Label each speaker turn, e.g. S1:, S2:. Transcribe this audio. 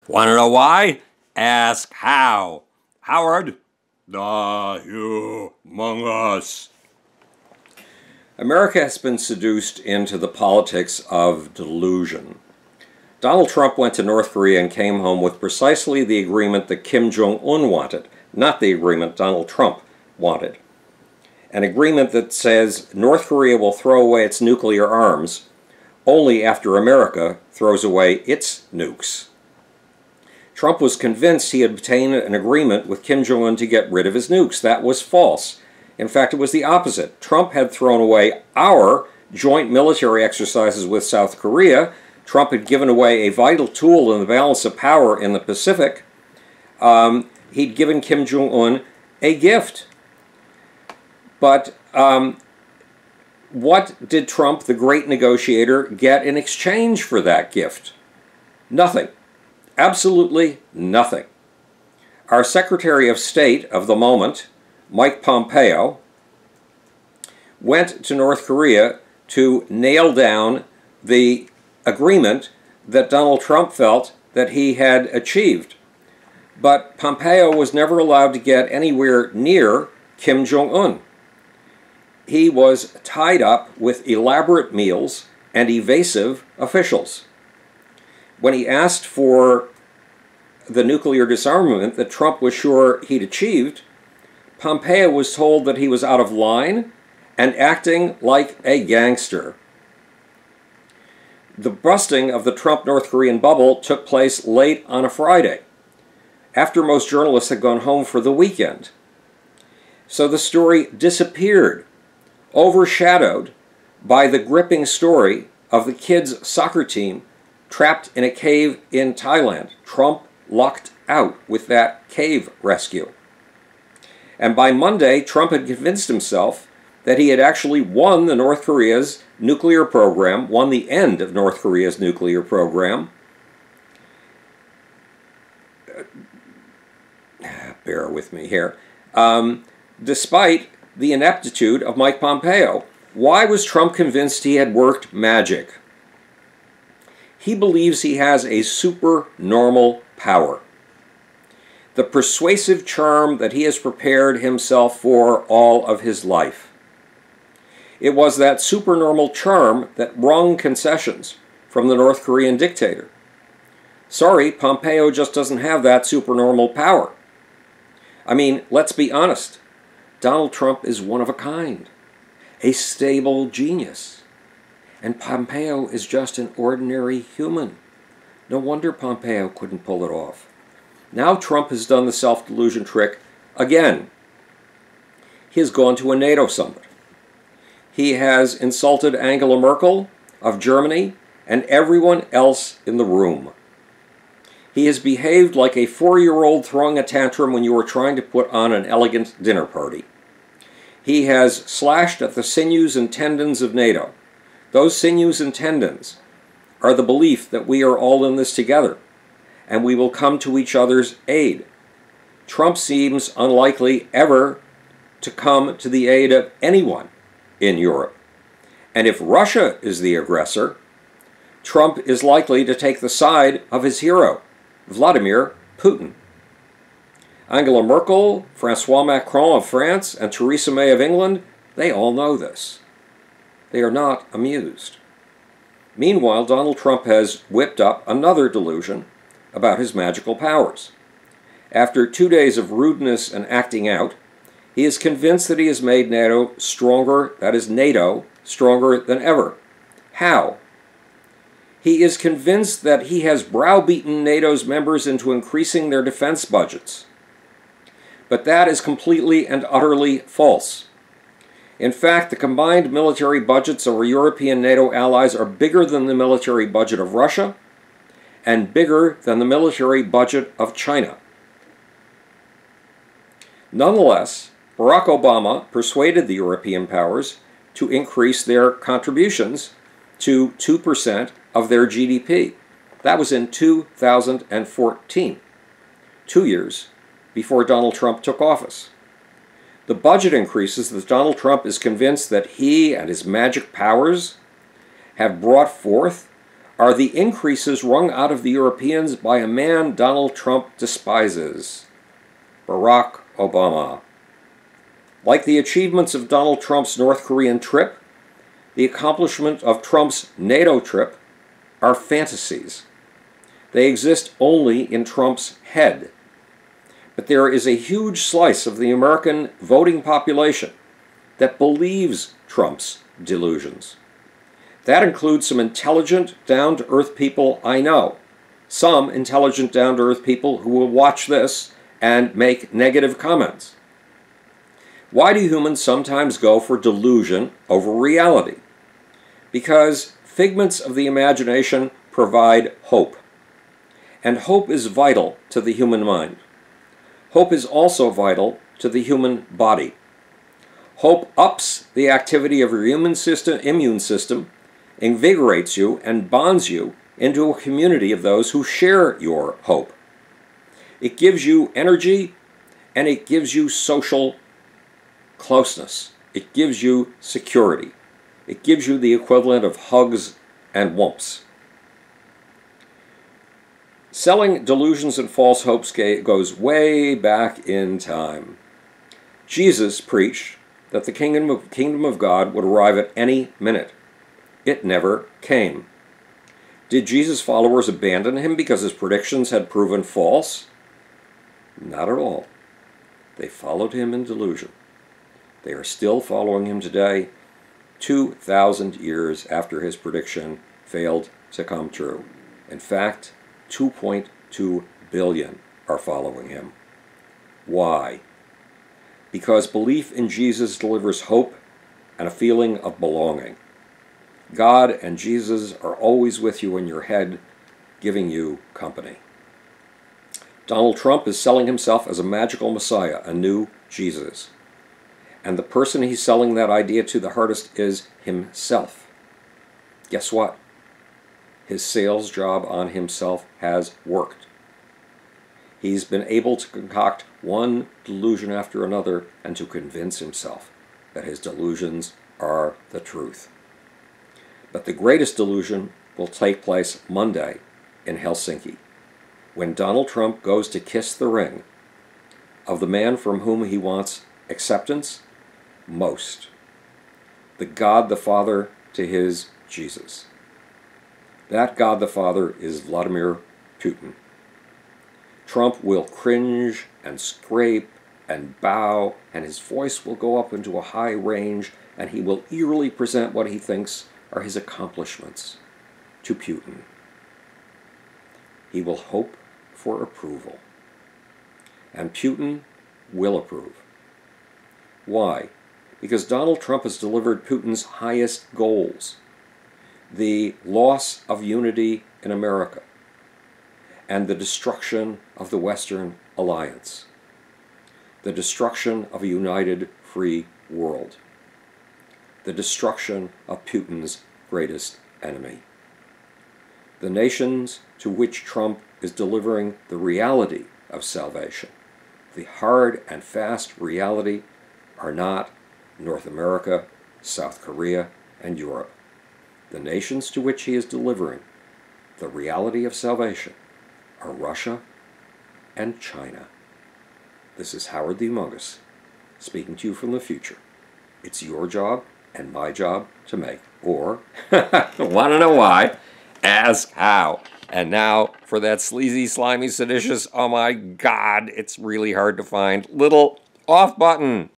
S1: Want to know why? Ask how. Howard, the humongous. America has been seduced into the politics of delusion. Donald Trump went to North Korea and came home with precisely the agreement that Kim Jong-un wanted, not the agreement Donald Trump wanted. An agreement that says North Korea will throw away its nuclear arms only after America throws away its nukes. Trump was convinced he had obtained an agreement with Kim Jong-un to get rid of his nukes. That was false. In fact, it was the opposite. Trump had thrown away our joint military exercises with South Korea. Trump had given away a vital tool in the balance of power in the Pacific. He'd given Kim Jong-un a gift. But what did Trump, the great negotiator, get in exchange for that gift? Nothing. Absolutely nothing. Our Secretary of State of the moment, Mike Pompeo, went to North Korea to nail down the agreement that Donald Trump felt that he had achieved. But Pompeo was never allowed to get anywhere near Kim Jong-un. He was tied up with elaborate meals and evasive officials. When he asked for the nuclear disarmament that Trump was sure he'd achieved, Pompeo was told that he was out of line and acting like a gangster. The busting of the Trump-North Korean bubble took place late on a Friday, after most journalists had gone home for the weekend. So the story disappeared, overshadowed by the gripping story of the kids' soccer team trapped in a cave in Thailand. Trump lucked out with that cave rescue. And by Monday, Trump had convinced himself that he had actually won the North Korea's nuclear program, won the end of North Korea's nuclear program. Bear with me here. Despite the ineptitude of Mike Pompeo. Why was Trump convinced he had worked magic? He believes he has a supernormal power. The persuasive charm that he has prepared himself for all of his life. It was that supernormal charm that wrung concessions from the North Korean dictator. Sorry, Pompeo just doesn't have that supernormal power. I mean, let's be honest. Donald Trump is one of a kind, a stable genius. And Pompeo is just an ordinary human. No wonder Pompeo couldn't pull it off. Now Trump has done the self-delusion trick again. He has gone to a NATO summit. He has insulted Angela Merkel of Germany and everyone else in the room. He has behaved like a 4-year-old throwing a tantrum when you were trying to put on an elegant dinner party. He has slashed at the sinews and tendons of NATO. Those sinews and tendons are the belief that we are all in this together, and we will come to each other's aid. Trump seems unlikely ever to come to the aid of anyone in Europe. And if Russia is the aggressor, Trump is likely to take the side of his hero, Vladimir Putin. Angela Merkel, Francois Macron of France, and Theresa May of England, they all know this. They are not amused. Meanwhile, Donald Trump has whipped up another delusion about his magical powers. After 2 days of rudeness and acting out, he is convinced that he has made NATO stronger, that is NATO, stronger than ever. How? He is convinced that he has browbeaten NATO's members into increasing their defense budgets. But that is completely and utterly false. In fact, the combined military budgets of our European NATO allies are bigger than the military budget of Russia and bigger than the military budget of China. Nonetheless, Barack Obama persuaded the European powers to increase their contributions to 2% of their GDP. That was in 2014, 2 years before Donald Trump took office. The budget increases that Donald Trump is convinced that he and his magic powers have brought forth are the increases wrung out of the Europeans by a man Donald Trump despises, Barack Obama. Like the achievements of Donald Trump's North Korean trip, the accomplishment of Trump's NATO trip are fantasies. They exist only in Trump's head. But there is a huge slice of the American voting population that believes Trump's delusions. That includes some intelligent, down-to-earth people I know. Some intelligent, down-to-earth people who will watch this and make negative comments. Why do humans sometimes go for delusion over reality? Because figments of the imagination provide hope. And hope is vital to the human mind. Hope is also vital to the human body. Hope ups the activity of your immune system, invigorates you, and bonds you into a community of those who share your hope. It gives you energy, and it gives you social closeness. It gives you security. It gives you the equivalent of hugs and whumps. Selling delusions and false hopes goes way back in time. Jesus preached that the kingdom of God would arrive at any minute. It never came. Did Jesus' followers abandon him because his predictions had proven false? Not at all. They followed him in delusion. They are still following him today, 2,000 years after his prediction failed to come true. In fact, 2.2 billion are following him. Why? Because belief in Jesus delivers hope and a feeling of belonging. God and Jesus are always with you in your head, giving you company. Donald Trump is selling himself as a magical Messiah, a new Jesus. And the person he's selling that idea to the hardest is himself. Guess what? His sales job on himself has worked. He's been able to concoct one delusion after another and to convince himself that his delusions are the truth. But the greatest delusion will take place Monday in Helsinki, when Donald Trump goes to kiss the ring of the man from whom he wants acceptance most, the God the Father to his Jesus. That God the Father is Vladimir Putin. Trump will cringe and scrape and bow, and his voice will go up into a high range, and he will eerily present what he thinks are his accomplishments to Putin. He will hope for approval. And Putin will approve. Why? Because Donald Trump has delivered Putin's highest goals: the loss of unity in America and the destruction of the Western alliance, the destruction of a united free world, the destruction of Putin's greatest enemy. The nations to which Trump is delivering the reality of salvation, the hard and fast reality, are not North America, South Korea, and Europe. The nations to which he is delivering the reality of salvation are Russia and China. This is Howard the Humongous, speaking to you from the future. It's your job and my job to make. Or, want to know why? Ask how. And now for that sleazy, slimy, seditious, oh my God, it's really hard to find, little off button.